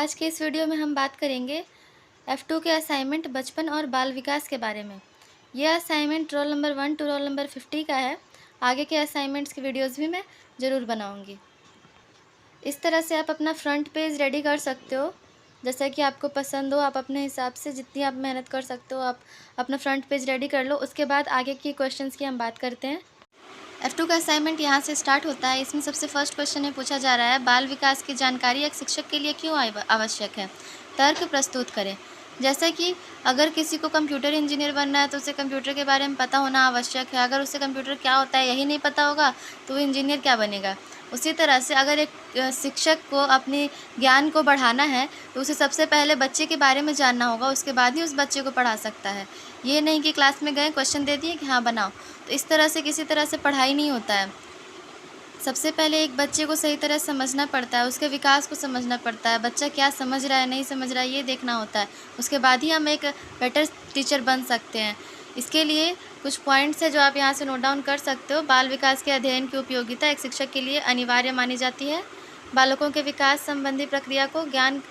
आज के इस वीडियो में हम बात करेंगे F2 के असाइनमेंट बचपन और बाल विकास के बारे में। यह assignment roll number 1 to roll number 50 का है। आगे के असाइनमेंट्स की वीडियोस भी मैं ज़रूर बनाऊंगी। इस तरह से आप अपना फ्रंट पेज रेडी कर सकते हो, जैसा कि आपको पसंद हो। आप अपने हिसाब से जितनी आप मेहनत कर सकते हो आप अपना फ्रंट पेज रेडी कर लो। उसके बाद आगे की क्वेश्चंस की हम बात करते हैं। F2 का असाइनमेंट यहाँ से स्टार्ट होता है। इसमें सबसे फर्स्ट क्वेश्चन में पूछा जा रहा है, बाल विकास की जानकारी एक शिक्षक के लिए क्यों आवश्यक है? तर्क प्रस्तुत करें। जैसे कि अगर किसी को कंप्यूटर इंजीनियर बनना है तो उसे कंप्यूटर के बारे में पता होना आवश्यक है। अगर उसे कंप्यूटर क्या होता है यही नहीं पता होगा तो वो इंजीनियर क्या बनेगा। उसी तरह से अगर एक शिक्षक को अपने ज्ञान को बढ़ाना है तो उसे सबसे पहले बच्चे के बारे में जानना होगा, उसके बाद ही उस बच्चे को पढ़ा सकता है। ये नहीं कि क्लास में गए क्वेश्चन दे दिए कि हाँ बनाओ, तो इस तरह से किसी तरह से पढ़ाई नहीं होता है। सबसे पहले एक बच्चे को सही तरह समझना पड़ता है, उसके विकास को समझना पड़ता है। बच्चा क्या समझ रहा है नहीं समझ रहा है ये देखना होता है। उसके बाद ही हम एक बेटर टीचर बन सकते हैं। इसके लिए कुछ पॉइंट्स है जो आप यहाँ से नोट डाउन कर सकते हो। बाल विकास के अध्ययन की उपयोगिता एक शिक्षक के लिए अनिवार्य मानी जाती है। बालकों के विकास संबंधी प्रक्रिया को ज्ञान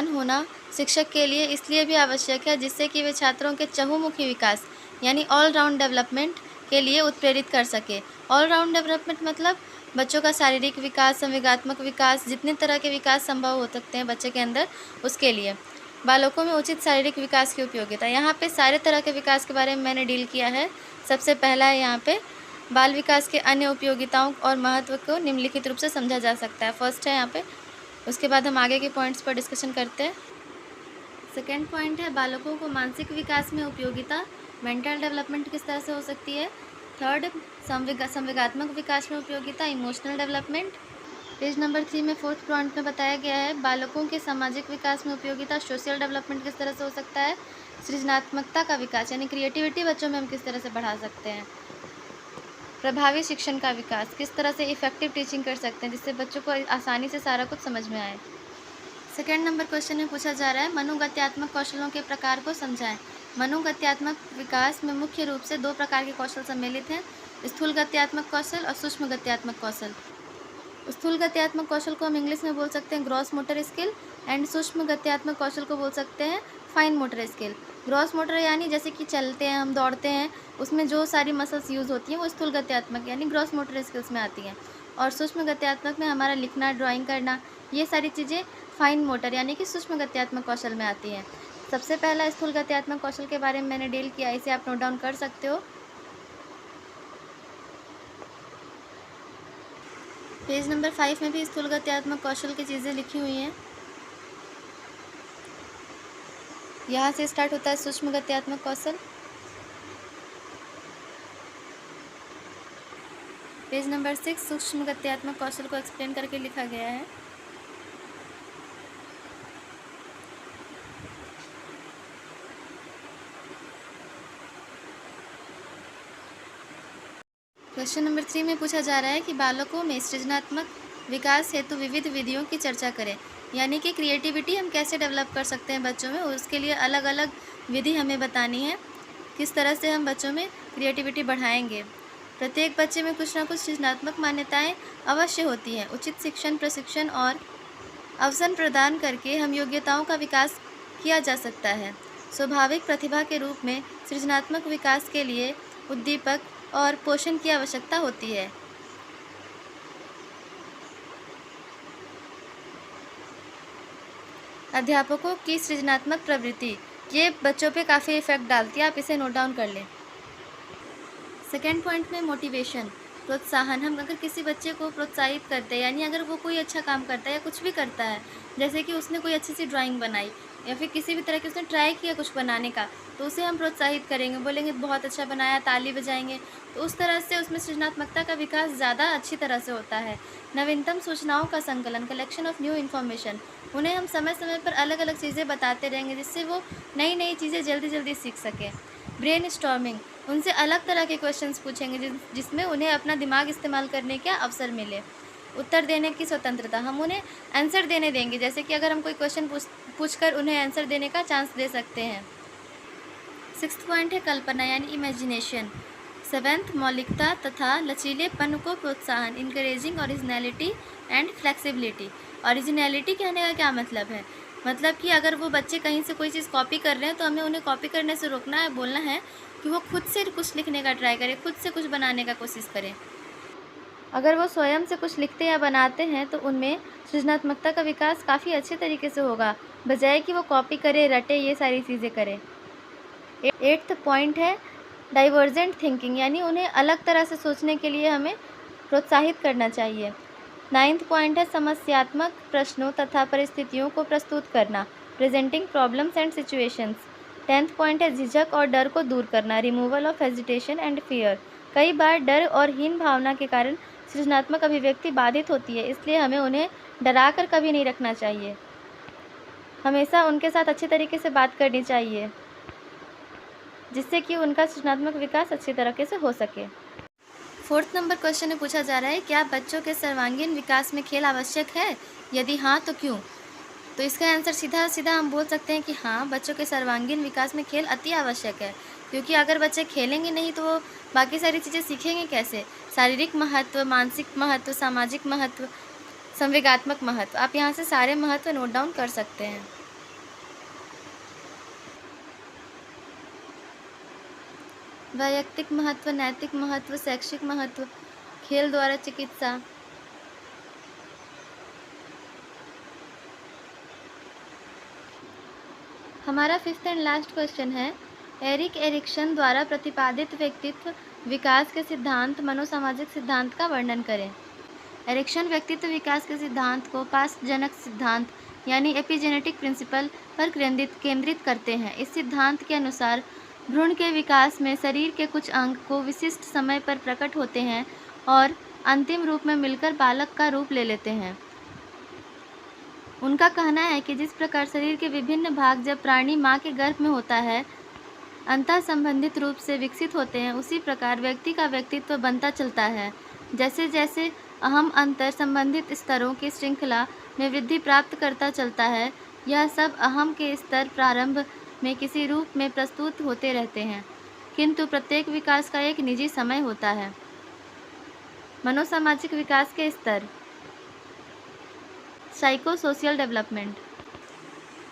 होना शिक्षक के लिए इसलिए भी आवश्यक है जिससे कि वे छात्रों के चहुमुखी विकास यानी ऑल राउंड डेवलपमेंट के लिए उत्प्रेरित कर सके। ऑल राउंड डेवलपमेंट मतलब बच्चों का शारीरिक विकास, संवेगात्मक विकास, जितने तरह के विकास संभव हो सकते हैं बच्चे के अंदर, उसके लिए। बालकों में उचित शारीरिक विकास की उपयोगिता, यहाँ पे सारे तरह के विकास के बारे में मैंने डील किया है। सबसे पहला है यहाँ पे बाल विकास के अन्य उपयोगिताओं और महत्व को निम्नलिखित रूप से समझा जा सकता है। फर्स्ट है यहाँ पे, उसके बाद हम आगे के पॉइंट्स पर डिस्कशन करते हैं। सेकेंड पॉइंट है बालकों को मानसिक विकास में उपयोगिता, मेंटल डेवलपमेंट किस तरह से हो सकती है। थर्ड, संवेगात्मक विकास में उपयोगिता, इमोशनल डेवलपमेंट। पेज नंबर 3 में फोर्थ पॉइंट में बताया गया है बालकों के सामाजिक विकास में उपयोगिता, सोशल डेवलपमेंट किस तरह से हो सकता है। सृजनात्मकता का विकास यानी क्रिएटिविटी बच्चों में हम किस तरह से बढ़ा सकते हैं। प्रभावी शिक्षण का विकास, किस तरह से इफेक्टिव टीचिंग कर सकते हैं जिससे बच्चों को आसानी से सारा कुछ समझ में आए। सेकेंड नंबर क्वेश्चन में पूछा जा रहा है मनोगत्यात्मक कौशलों के प्रकार को समझाएं। मनोगत्यात्मक विकास में मुख्य रूप से दो प्रकार के कौशल सम्मिलित हैं, स्थूल गत्यात्मक कौशल और सूक्ष्म गत्यात्मक कौशल। स्थूल गत्यात्मक कौशल को हम इंग्लिश में बोल सकते हैं ग्रॉस मोटर स्किल, एंड सूक्ष्म गत्यात्मक कौशल को बोल सकते हैं fine motor skill. Gross motor यानी जैसे कि चलते हैं, हम दौड़ते हैं, उसमें जो सारी मसल्स यूज़ होती हैं वो स्थूल गत्यात्मक यानी ग्रॉस मोटर स्किल्स में आती हैं। और सूक्ष्म गत्यात्मक में हमारा लिखना, ड्राइंग करना, ये सारी चीज़ें फाइन मोटर यानी कि सूक्ष्म गत्यात्मक कौशल में आती हैं। सबसे पहला स्थूल गत्यात्मक कौशल के बारे में मैंने डील किया, इसे आप नोट डाउन कर सकते हो। पेज नंबर 5 में भी स्थूल गत्यात्मक कौशल की चीज़ें लिखी हुई हैं। यहाँ से स्टार्ट होता है सूक्ष्म गत्यात्मक कौशल। पेज नंबर 6 सूक्ष्म गत्यात्मक कौशल को एक्सप्लेन करके लिखा गया है। क्वेश्चन नंबर 3 में पूछा जा रहा है कि बालकों में सृजनात्मक विकास हेतु विविध विधियों की चर्चा करें। यानी कि क्रिएटिविटी हम कैसे डेवलप कर सकते हैं बच्चों में, उसके लिए अलग अलग विधि हमें बतानी है, किस तरह से हम बच्चों में क्रिएटिविटी बढ़ाएंगे। प्रत्येक बच्चे में कुछ ना कुछ सृजनात्मक मान्यताएं अवश्य होती हैं। उचित शिक्षण, प्रशिक्षण और अवसर प्रदान करके हम योग्यताओं का विकास किया जा सकता है। स्वाभाविक प्रतिभा के रूप में सृजनात्मक विकास के लिए उद्दीपक और पोषण की आवश्यकता होती है। अध्यापकों की सृजनात्मक प्रवृत्ति ये बच्चों पे काफ़ी इफेक्ट डालती है, आप इसे नोट डाउन कर लें। सेकेंड पॉइंट में मोटिवेशन, प्रोत्साहन। हम अगर किसी बच्चे को प्रोत्साहित करते हैं, यानी अगर वो कोई अच्छा काम करता है या कुछ भी करता है, जैसे कि उसने कोई अच्छी सी ड्राइंग बनाई या फिर किसी भी तरह की उसने ट्राई किया कुछ बनाने का, तो उसे हम प्रोत्साहित करेंगे, बोलेंगे बहुत अच्छा बनाया, ताली बजाएंगे। तो उस तरह से उसमें सृजनात्मकता का विकास ज़्यादा अच्छी तरह से होता है। नवीनतम सूचनाओं का संकलन, कलेक्शन ऑफ न्यू इन्फॉर्मेशन। उन्हें हम समय समय पर अलग अलग चीज़ें बताते रहेंगे जिससे वो नई नई चीज़ें जल्दी जल्दी सीख सकें। ब्रेन स्टॉर्मिंग, उनसे अलग तरह के क्वेश्चंस पूछेंगे जिसमें उन्हें अपना दिमाग इस्तेमाल करने का अवसर मिले। उत्तर देने की स्वतंत्रता, हम उन्हें आंसर देने देंगे, जैसे कि अगर हम कोई क्वेश्चन पूछकर उन्हें आंसर देने का चांस दे सकते हैं। सिक्स्थ पॉइंट है कल्पना यानी इमेजिनेशन। 7th, मौलिकता तथा लचीलेपन को प्रोत्साहन, encouraging originality and flexibility. Originality कहने का क्या मतलब है? मतलब कि अगर वो बच्चे कहीं से कोई चीज़ कॉपी कर रहे हैं तो हमें उन्हें कॉपी करने से रोकना है, बोलना है कि वो खुद से कुछ लिखने का ट्राई करें, खुद से कुछ बनाने का कोशिश करें। अगर वो स्वयं से कुछ लिखते या बनाते हैं तो उनमें सृजनात्मकता का विकास काफ़ी अच्छे तरीके से होगा, बजाय कि वो कॉपी करे, रटे, ये सारी चीज़ें करें। 8th पॉइंट है डाइवर्जेंट थिंकिंग, यानी उन्हें अलग तरह से सोचने के लिए हमें प्रोत्साहित करना चाहिए। 9th पॉइंट है समस्यात्मक प्रश्नों तथा परिस्थितियों को प्रस्तुत करना, presenting problems and situations. 10th point है झिझक और डर को दूर करना, removal of hesitation and fear. कई बार डर और हीन भावना के कारण सृजनात्मक अभिव्यक्ति बाधित होती है, इसलिए हमें उन्हें डरा कर कभी नहीं रखना चाहिए। हमेशा उनके साथ अच्छे तरीके से बात करनी चाहिए, जिससे कि उनका सृजनात्मक विकास अच्छी तरीके से हो सके। 4th नंबर क्वेश्चन में पूछा जा रहा है, क्या बच्चों के सर्वांगीण विकास में खेल आवश्यक है? यदि हाँ तो क्यों? तो इसका आंसर सीधा सीधा हम बोल सकते हैं कि हाँ, बच्चों के सर्वांगीण विकास में खेल अति आवश्यक है, क्योंकि अगर बच्चे खेलेंगे नहीं तो वो बाकी सारी चीज़ें सीखेंगे कैसे? शारीरिक महत्व, मानसिक महत्व, सामाजिक महत्व, संवेगात्मक महत्व। आप यहाँ से सारे महत्व नोट डाउन कर सकते हैं। वैयक्तिक महत्व, नैतिक महत्व, शैक्षिक महत्व, खेल द्वारा चिकित्सा। हमारा 5th एंड लास्ट क्वेश्चन है, एरिक एरिक्सन द्वारा प्रतिपादित व्यक्तित्व विकास के सिद्धांत मनोसामाजिक सिद्धांत का वर्णन करें। एरिक्सन व्यक्तित्व विकास के सिद्धांत को पाशजनक सिद्धांत यानी एपिजेनेटिक प्रिंसिपल पर केंद्रित करते हैं। इस सिद्धांत के अनुसार भ्रूण के विकास में शरीर के कुछ अंग को विशिष्ट समय पर प्रकट होते हैं और अंतिम रूप में मिलकर बालक का रूप ले लेते हैं। उनका कहना है कि जिस प्रकार शरीर के विभिन्न भाग जब प्राणी माँ के गर्भ में होता है अंतः संबंधित रूप से विकसित होते हैं, उसी प्रकार व्यक्ति का व्यक्तित्व बनता चलता है। जैसे जैसे अहम अंतर संबंधित स्तरों की श्रृंखला में वृद्धि प्राप्त करता चलता है, यह सब अहम के स्तर प्रारंभ में किसी रूप में प्रस्तुत होते रहते हैं, किंतु प्रत्येक विकास का एक निजी समय होता है। मनोसामाजिक विकास के स्तर, साइको सोशल डेवलपमेंट।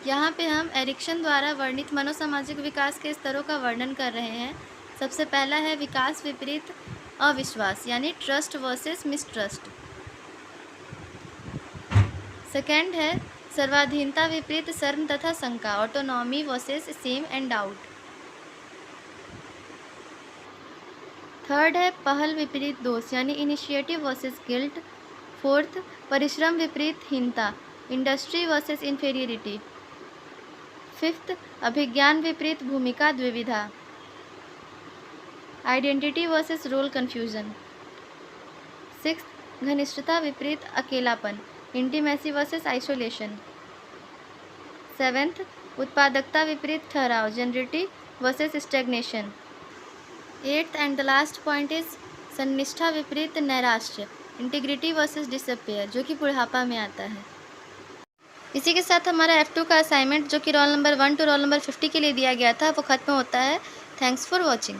यहाँ पे हम एरिक्सन द्वारा वर्णित मनोसामाजिक विकास के स्तरों का वर्णन कर रहे हैं। सबसे पहला है विकास विपरीत अविश्वास, यानी ट्रस्ट वर्सेस मिसट्रस्ट। सेकंड है सर्वाधीनता विपरीत शर्म तथा शंका, autonomy versus same and doubt. Third है पहल विपरीत दोष, यानी इनिशिएटिव वर्सेस गिल्ट। फोर्थ परिश्रम विपरीत हीनता, इंडस्ट्री वर्सेस इन्फेरियरिटी। फिफ्थ अभिज्ञान विपरीत भूमिका द्विविधा, identity versus role confusion. Sixth घनिष्ठता विपरीत अकेलापन, इंटीमेसी वर्सेस आइसोलेशन। सेवेंथ उत्पादकता विपरीत ठहराव, generativity versus stagnation. Eighth and the last point is सन्निष्ठा विपरीत नैराश्य, इंटीग्रिटी वर्सेस डिसअपियर, जो कि बुढ़ापा में आता है। इसी के साथ हमारा F2 का असाइनमेंट जो कि roll number 1 to roll number 50 के लिए दिया गया था वो ख़त्म होता है। Thanks for watching.